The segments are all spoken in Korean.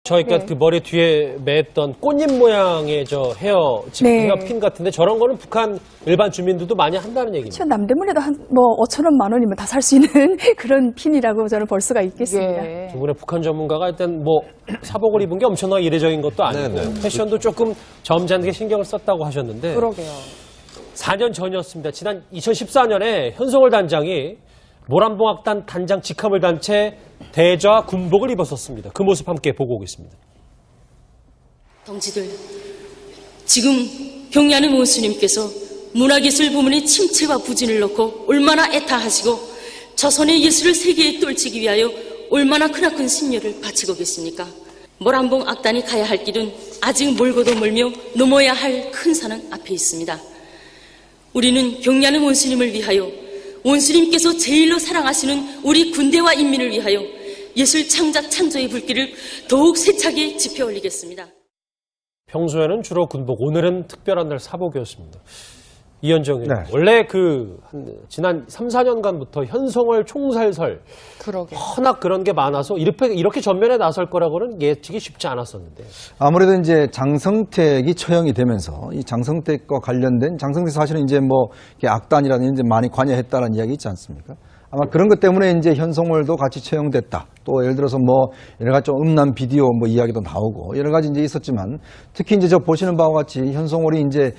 저희가 네. 그 머리 뒤에 맸던 꽃잎 모양의 저 헤어핀 같은데 저런 거는 북한 일반 주민들도 많이 한다는 얘기입니다. 남대문에도 한 5천 원, 만 원이면 다 살 수 있는 그런 핀이라고 저는 볼 수가 있겠습니다. 예. 두 분의 북한 전문가가 일단 사복을 입은 게 엄청나게 이례적인 것도 아니고 패션도 조금 점잖게 신경을 썼다고 하셨는데 그러게요. 4년 전이었습니다. 지난 2014년에 현송월 단장이 모란봉악단 단장 직함을 단 채 대좌 군복을 입었었습니다. 그 모습 함께 보고 오겠습니다. 동지들, 지금 경야는 원수님께서 문화예술 부문의 침체와 부진을 놓고 얼마나 애타하시고 조선의 예술을 세계에 떨치기 위하여 얼마나 크나큰 심려를 바치고 계십니까? 모란봉 악단이 가야 할 길은 아직 멀고도 멀며 넘어야 할 큰 산은 앞에 있습니다. 우리는 경야는 원수님을 위하여 원수님께서 제일로 사랑하시는 우리 군대와 인민을 위하여 예술 창작 창조의 불길을 더욱 세차게 지펴 올리겠습니다. 평소에는 주로 군복, 오늘은 특별한 날 사복이었습니다. 이현정 의원, 네. 원래 지난 3, 4년간부터 현송월 총살설 그러게. 워낙 그런 게 많아서 이렇게 전면에 나설 거라고는 예측이 쉽지 않았었는데. 아무래도 이제 장성택이 처형이 되면서 이 장성택과 관련된 장성택 사실은 이제 악단이라든지 이제 많이 관여했다는 이야기 있지 않습니까? 아마 그런 것 때문에 이제 현송월도 같이 처형됐다. 또 예를 들어서 여러 가지 좀 음란 비디오 이야기도 나오고 여러 가지 이제 있었지만 특히 이제 저 보시는 바와 같이 현송월이 이제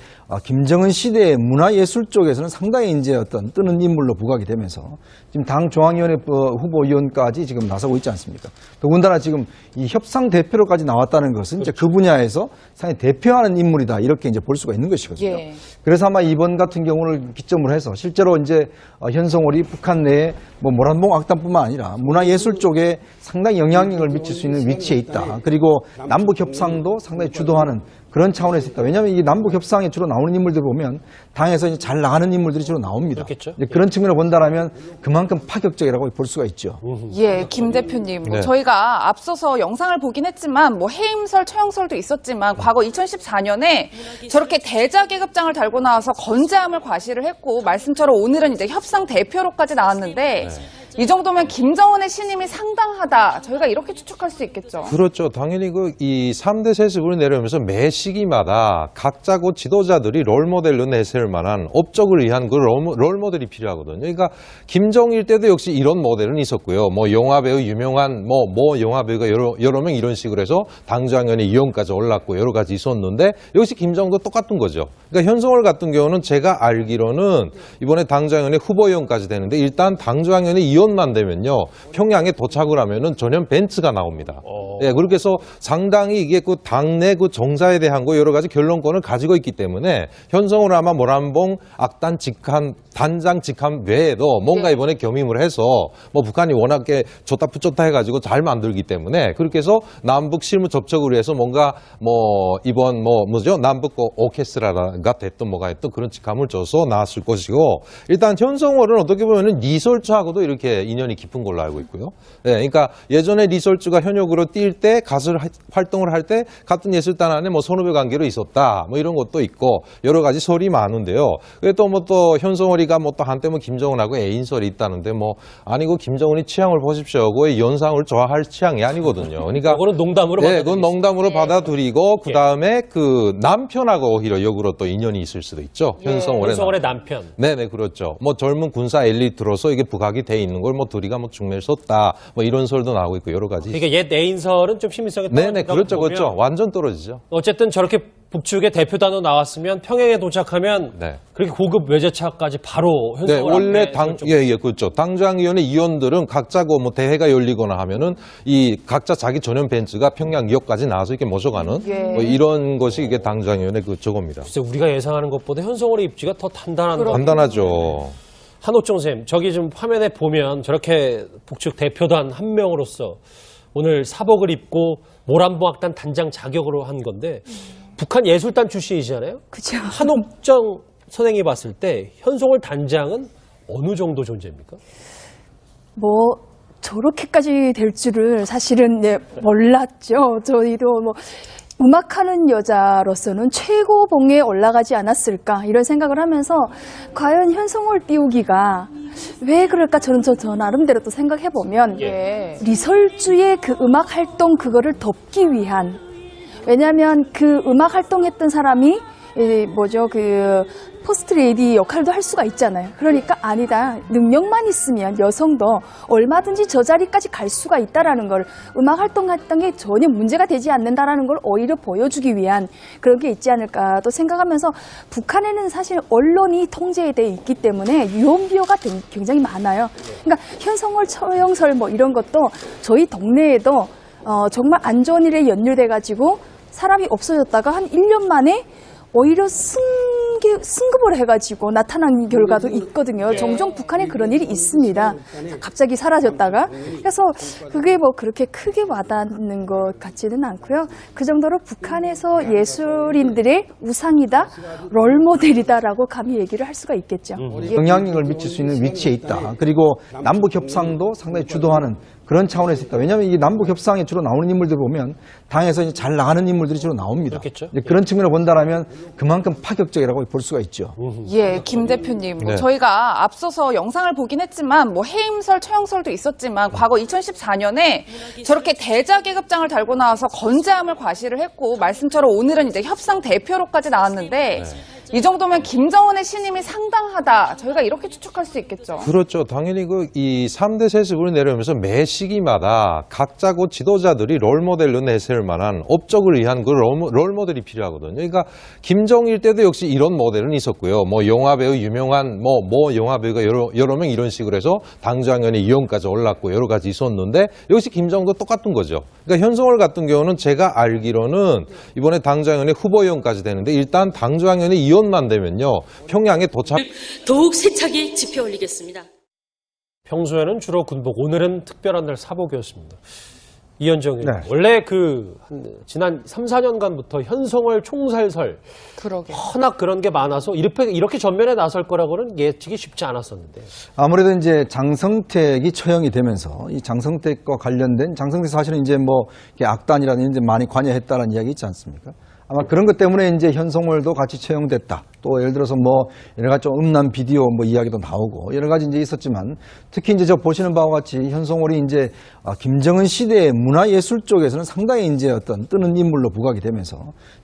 김정은 시대의 문화예술 쪽에서는 상당히 이제 어떤 뜨는 인물로 부각이 되면서 지금 당 중앙위원회 후보위원까지 지금 나서고 있지 않습니까? 더군다나 지금 이 협상 대표로까지 나왔다는 것은 이제 그 분야에서 상당히 대표하는 인물이다 이렇게 이제 볼 수가 있는 것이거든요. 예. 그래서 아마 이번 같은 경우를 기점으로 해서 실제로 이제 현송월이 북한 내에 모란봉 악단뿐만 아니라 문화예술 쪽에 상당히 영향력을 미칠 수 있는 위치에 있다. 그리고 남북 협상도 상당히 주도하는 그런 차원에서 있다. 왜냐하면 이 남북 협상에 주로 나오는 인물들 보면 당에서 이제 잘 나가는 인물들이 주로 나옵니다. 그렇겠죠. 이제 그런 측면을 본다면 그만큼 파격적이라고 볼 수가 있죠. 예, 김 대표님. 네. 저희가 앞서서 영상을 보긴 했지만 해임설, 처형설도 있었지만 과거 2014년에 저렇게 대자 계급장을 달고 나와서 건재함을 과시를 했고 말씀처럼 오늘은 이제 협상 대표로까지 나왔는데 이 정도면 김정은의 신임이 상당하다. 저희가 이렇게 추측할 수 있겠죠. 그렇죠. 당연히 이 3대 세습으로 내려오면서 매 시기마다 각자 지도자들이 롤모델로 내세울 만한 업적을 위한 그 롤모델이 필요하거든요. 그러니까 김정일 때도 역시 이런 모델은 있었고요. 영화배우 유명한 영화배우가 여러 명 이런 식으로 해서 당장연의 이혼까지 올랐고 여러 가지 있었는데 역시 김정도 똑같은 거죠. 그러니까 현송월 같은 경우는 제가 알기로는 이번에 당장연의 후보위원까지 되는데 일단 당장연의 이혼만 되면요. 평양에 도착을 하면은 전용 벤츠가 나옵니다. 예, 그렇게 해서 상당히 이게 당내 정사에 대한 여러 가지 결론권을 가지고 있기 때문에 현송월 아마 모란봉 악단 직함 단장 직함 외에도 뭔가 이번에 겸임을 해서 북한이 워낙에 좋다 붙였다 해가지고 잘 만들기 때문에 그렇게 해서 남북 실무 접촉을 위해서 뭔가 이번 남북 오케스트라가 됐든 뭐가 했든 그런 직함을 줘서 나왔을 것이고 일단 현송월은 어떻게 보면은 리설주하고도 이렇게 인연이 깊은 걸로 알고 있고요. 네, 그러니까 예전에 리설주가 현역으로 뛸 때 가수 활동을 할 때 같은 예술단 안에 선후배 관계로 있었다 이런 것도 있고 여러 가지 설이 많은데요. 그게 또 현송월이가 또 한때 김정은하고 애인설이 있다는데 아니고 김정은이 취향을 보십시오. 그의 연상을 좋아할 취향이 아니거든요. 그러니까 그거는 농담으로 네, 그건 농담으로 받아들이고 그 다음에 남편하고 오히려 역으로 또 인연이 있을 수도 있죠. 현송월의 남편. 네네 그렇죠. 젊은 군사 엘리트로서 이게 부각이 돼 있는 걸 둘이가 중매를 썼다 이런 설도 나오고 있고 여러 가지. 그러니까 옛 애인설은 좀 심미성이 네네 그렇죠. 완전 떨어지죠. 어쨌든 저렇게 북측의 대표단으로 나왔으면 평양에 도착하면 그렇게 고급 외제차까지 바로 현송월 원래 그렇죠. 당장위원회 위원들은 각자 대회가 열리거나 하면은 이 각자 자기 전용 벤츠가 평양역까지 나와서 이렇게 모셔가는 이런 것이 이게 당장위원회 저겁니다. 글쎄 우리가 예상하는 것보다 현송월의 입지가 더 단단하죠. 한옥정 쌤, 저기 좀 화면에 보면 저렇게 북측 대표단 한 명으로서 오늘 사복을 입고 모란봉악단 단장 자격으로 한 건데 북한 예술단 출신이시잖아요. 그죠. 한옥정 선생님이 봤을 때 현송월 단장은 어느 정도 존재입니까? 저렇게까지 될 줄을 사실은 몰랐죠. 저희도 음악하는 여자로서는 최고봉에 올라가지 않았을까 이런 생각을 하면서 과연 현송월 띄우기가 왜 그럴까 저는 저 나름대로 또 생각해보면 리설주의 그 음악 활동 그거를 덮기 위한, 왜냐하면 그 음악 활동했던 사람이 그 포스트 레이디 역할도 할 수가 있잖아요. 그러니까 아니다, 능력만 있으면 여성도 얼마든지 저 자리까지 갈 수가 있다라는 걸, 음악 활동했던 게 전혀 문제가 되지 않는다라는 걸 오히려 보여주기 위한 그런 게 있지 않을까 또 생각하면서, 북한에는 사실 언론이 통제에 돼 있기 때문에 유언비어가 굉장히 많아요. 그러니까 현송월, 처형설 뭐 이런 것도 저희 동네에도 정말 안 좋은 일에 연루돼가지고 사람이 없어졌다가 한 1년 만에 오히려 승급을 해가지고 나타난 결과도 있거든요. 종종 북한에 그런 일이 있습니다. 갑자기 사라졌다가. 그래서 그게 뭐 그렇게 크게 와닿는 것 같지는 않고요. 그 정도로 북한에서 예술인들의 우상이다, 롤모델이다라고 감히 얘기를 할 수가 있겠죠. 영향력을 미칠 수 있는 위치에 있다. 그리고 남북 협상도 상당히 주도하는 그런 차원에서 있다. 왜냐하면 이 남북 협상에 주로 나오는 인물들 보면 당에서 이제 잘 나가는 인물들이 주로 나옵니다. 그렇겠죠. 이제 그런 측면을 본다면 그만큼 파격적이라고 볼 수가 있죠. 예, 김 대표님. 네. 저희가 앞서서 영상을 보긴 했지만 해임설, 처형설도 있었지만 과거 2014년에 저렇게 대자 계급장을 달고 나와서 건재함을 과시를 했고, 말씀처럼 오늘은 이제 협상 대표로까지 나왔는데 이 정도면 김정은의 신임이 상당하다, 저희가 이렇게 추측할 수 있겠죠. 그렇죠. 당연히 이 3대 세습을 내려오면서 매 시기마다 각자 그 지도자들이 롤모델로 내세울 만한 업적을 위한 그 롤모델이 필요하거든요. 그러니까 김정일 때도 역시 이런 모델은 있었고요. 뭐 영화배우 유명한 뭐 영화배우가 여러 명 이런 식으로 해서 당장연의 이혼까지 올랐고 여러 가지 있었는데, 역시 김정도 똑같은 거죠. 그러니까 현송월 같은 경우는 제가 알기로는 이번에 당장연의 후보위원까지 되는데, 일단 당장연의 이혼만 되면요 평양에 도착. 더욱 세차게 짚어 올리겠습니다. 평소에는 주로 군복, 오늘은 특별한 날 사복이었습니다. 이현정 의원, 네. 원래 지난 3, 4년간부터 현송월 총살설, 그러게. 워낙 그런 게 많아서 이렇게 전면에 나설 거라고는 예측이 쉽지 않았었는데. 아무래도 이제 장성택이 처형이 되면서 이 장성택과 관련된, 장성택 사실은 이제 뭐 악단이라든지 많이 관여했다는 이야기 있지 않습니까? 아마 그런 것 때문에 이제 현송월도 같이 처형됐다. 또 예를 들어서 뭐 여러 가지 좀 음란 비디오 뭐 이야기도 나오고 여러 가지 이제 있었지만, 특히 이제 저 보시는 바와 같이 현송월이 이제 김정은 시대의 문화예술 쪽에서는 상당히 이제 어떤 뜨는 인물로 부각이 되면서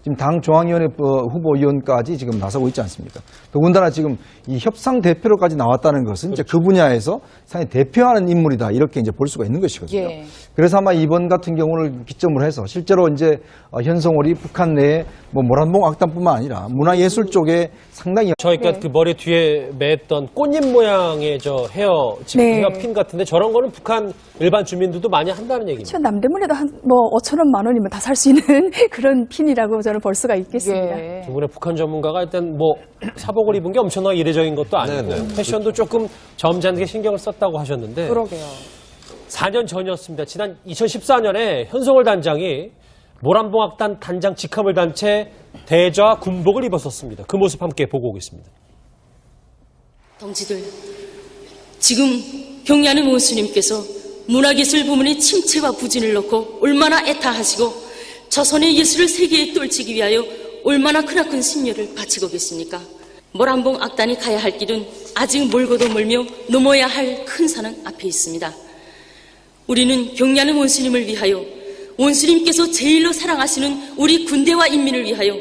지금 당 중앙위원회 후보위원까지 지금 나서고 있지 않습니까? 더군다나 지금 이 협상 대표로까지 나왔다는 것은 이제 그 분야에서 상당히 대표하는 인물이다, 이렇게 이제 볼 수가 있는 것이거든요. 예. 그래서 아마 이번 같은 경우를 기점으로 해서 실제로 이제 현송월이 북한 내에 뭐 모란봉 악단뿐만 아니라 문화예술 쪽에 상당히 저희가 그 머리 뒤에 맸던 꽃잎 모양의 저 헤어핀 같은데, 저런 거는 북한 일반 주민들도 많이 한다는 얘기입니다. 저 남대문에도 한 5,000원, 10,000원이면 다 살 수 있는 그런 핀이라고 저는 볼 수가 있겠습니다. 예. 두 분의 북한 전문가가 일단 사복을 입은 게 엄청나게 이례적인 것도 아니고, 네네. 패션도 조금 점잖게 신경을 썼다고 하셨는데, 그러게요. 4년 전이었습니다. 지난 2014년에 현송월 단장이 모란봉악단 단장 직함을 단 채 대좌 군복을 입었었습니다. 그 모습 함께 보고 오겠습니다. 동지들, 지금 경리하는 원수님께서 문화예술 부문의 침체와 부진을 놓고 얼마나 애타하시고 조선의 예술을 세계에 떨치기 위하여 얼마나 크나큰 심려를 바치고 계십니까? 모란봉 악단이 가야 할 길은 아직 멀고도 멀며 넘어야 할 큰 산은 앞에 있습니다. 우리는 경리하는 원수님을 위하여, 원수님께서 제일로 사랑하시는 우리 군대와 인민을 위하여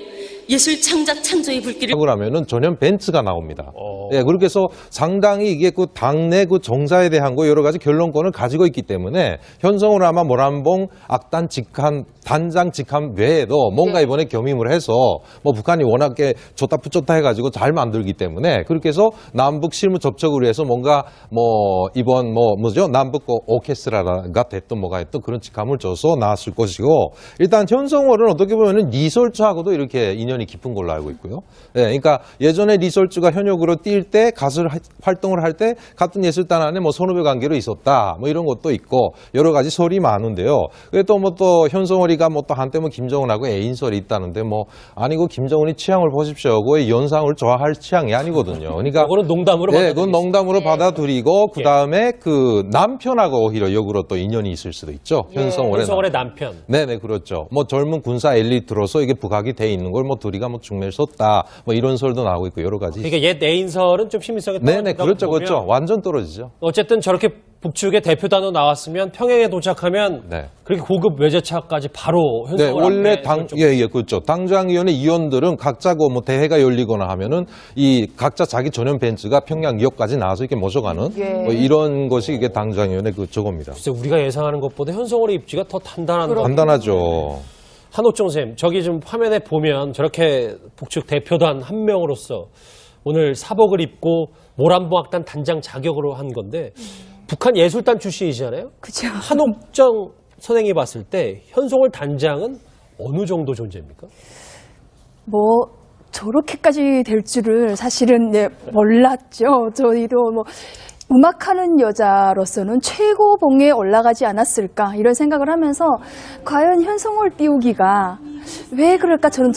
예술 창작 창조의 불길을 하면은 전면 벤츠가 나옵니다. 예, 그렇게 해서 상당히 이게 그 당내 그 정사에 대한 거 여러 가지 결론권을 가지고 있기 때문에 현성을 아마 모란봉 악단 직함 단장 직함 외에도 뭔가 이번에 겸임을 해서 뭐 북한이 워낙에 좋다 붙였다 해가지고 잘 만들기 때문에 그렇게 해서 남북 실무 접촉을 위해서 뭔가 뭐 이번 뭐죠 남북 오케스트라가 됐든 뭐가 했든 그런 직함을 줘서 나왔을 것이고 일단 현성월은 어떻게 보면은 이설주하고도 이렇게 인연 인연이 깊은 걸로 알고 있고요. 네, 그러니까 예전에 리설주가 현역으로 뛸 때 가수 활동을 할 때 같은 예술단 안에 뭐 선후배 관계로 있었다, 뭐 이런 것도 있고 여러 가지 설이 많은데요. 그게 또 뭐 또 현송월이가 뭐 또 한때 뭐 김정은하고 애인설이 있다는데 뭐 아니고 김정은이 취향을 보십시오. 그의 연상을 좋아할 취향이 아니거든요. 그러니까 그거는 농담으로 네, 받아들이겠습니다. 그건 농담으로 받아들이고 그 다음에 그 남편하고 오히려 역으로 또 인연이 있을 수도 있죠. 현송월의 현성월의 남편. 네네, 그렇죠. 뭐 젊은 군사 엘리트로서 이게 부각이 돼 있는 걸 뭐 둘이가 뭐 중매를 썼다, 뭐 이런 설도 나오고 있고 여러 가지. 그러니까 옛 애인설은 좀 신빙성이 떨어진다고 네네, 그렇죠, 보면 그렇죠. 완전 떨어지죠. 어쨌든 저렇게 북측의 대표단으로 나왔으면 평양에 도착하면 네. 그렇게 고급 외제차까지 바로 네, 현성월 원래 앞에 당, 좀- 예, 그렇죠. 당장위원회 위원들은 각자고 뭐 대회가 열리거나 하면은 이 각자 자기 전용 벤츠가 평양역까지 나와서 이렇게 모셔가는 뭐 이런 것이 이게 당장위원회 그 저겁니다. 글쎄 우리가 예상하는 것보다 현성월의 입지가 더 단단한 거. 간단하죠. 한옥정 쌤, 저기 좀 화면에 보면 저렇게 북측 대표단 한 명으로서 오늘 사복을 입고 모란봉악단 단장 자격으로 한 건데 북한 예술단 출신이잖아요. 그죠. 한옥정 선생이 봤을 때 현송월 단장은 어느 정도 존재입니까? 뭐 저렇게까지 될 줄을 사실은 몰랐죠. 저희도 뭐 음악하는 여자로서는 최고봉에 올라가지 않았을까 이런 생각을 하면서 과연 현송월 띄우기가 왜 그럴까 저는